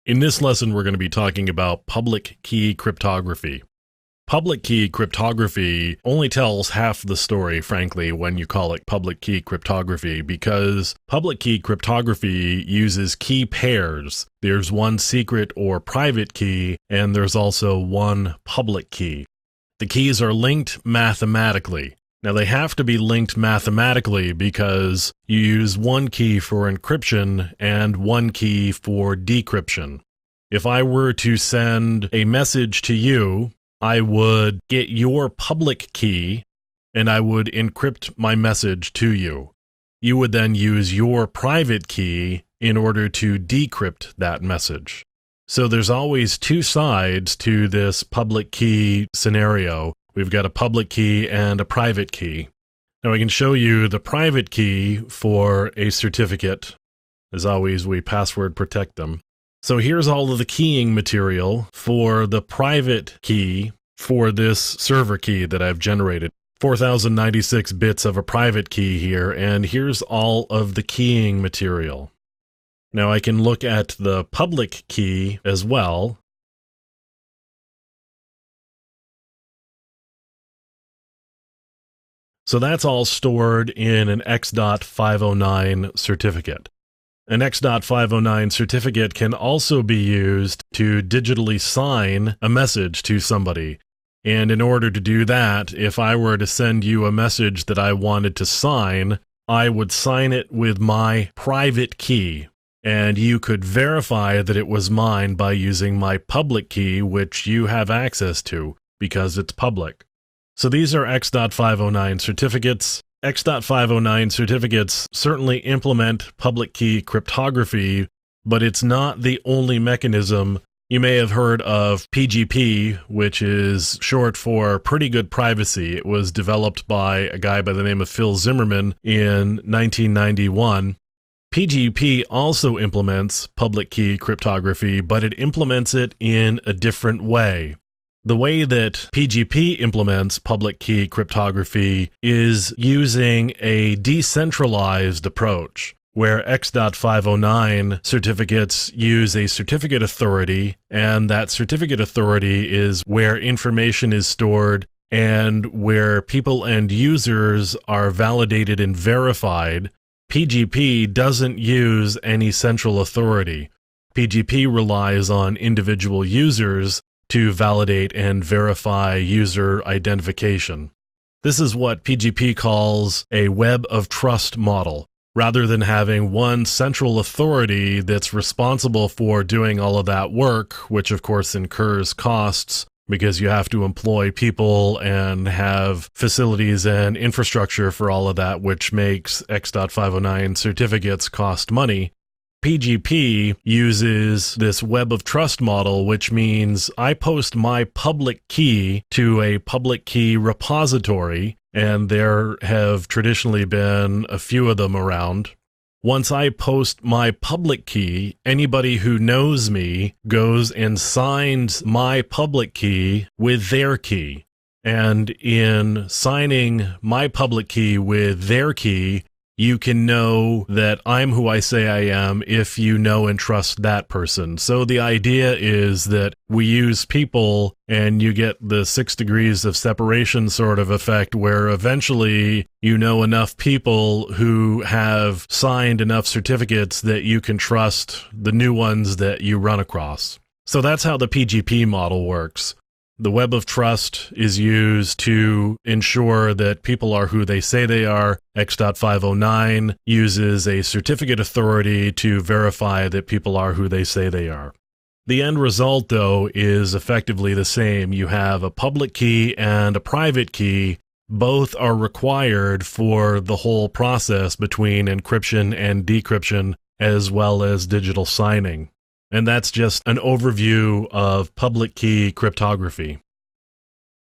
In this lesson, we're going to be talking about public key cryptography. Public key cryptography only tells half the story, frankly, when you call it public key cryptography, because public key cryptography uses key pairs. There's one secret or private key, and there's also one public key. The keys are linked mathematically. Now, they have to be linked mathematically because you use one key for encryption and one key for decryption. If I were to send a message to you, I would get your public key and I would encrypt my message to you. You would then use your private key in order to decrypt that message. So there's always two sides to this public key scenario. We've got a public key and a private key. Now I can show you the private key for a certificate. As always, we password protect them. So here's all of the keying material for the private key for this server key that I've generated. 4096 bits of a private key here, and here's all of the keying material. Now I can look at the public key as well. So that's all stored in an X.509 certificate. An X.509 certificate can also be used to digitally sign a message to somebody. And in order to do that, if I were to send you a message that I wanted to sign, I would sign it with my private key. And you could verify that it was mine by using my public key, which you have access to because it's public. So these are X.509 certificates. X.509 certificates certainly implement public key cryptography, but it's not the only mechanism. You may have heard of PGP, which is short for Pretty Good Privacy. It was developed by a guy by the name of Phil Zimmermann in 1991. PGP also implements public key cryptography, but it implements it in a different way. The way that PGP implements public key cryptography is using a decentralized approach, where X.509 certificates use a certificate authority, and that certificate authority is where information is stored and where people and users are validated and verified. PGP doesn't use any central authority. PGP relies on individual users to validate and verify user identification. This is what PGP calls a web of trust model. Rather than having one central authority that's responsible for doing all of that work, which of course incurs costs because you have to employ people and have facilities and infrastructure for all of that, which makes X.509 certificates cost money. PGP uses this web of trust model, which means I post my public key to a public key repository, and there have traditionally been a few of them around. Once I post my public key, anybody who knows me goes and signs my public key with their key. And in signing my public key with their key, you can know that I'm who I say I am if you know and trust that person. So the idea is that we use people and you get the 6 degrees of separation sort of effect where eventually you know enough people who have signed enough certificates that you can trust the new ones that you run across. So that's how the PGP model works. The web of trust is used to ensure that people are who they say they are. X.509 uses a certificate authority to verify that people are who they say they are. The end result, though, is effectively the same. You have a public key and a private key. Both are required for the whole process between encryption and decryption, as well as digital signing. And that's just an overview of public key cryptography.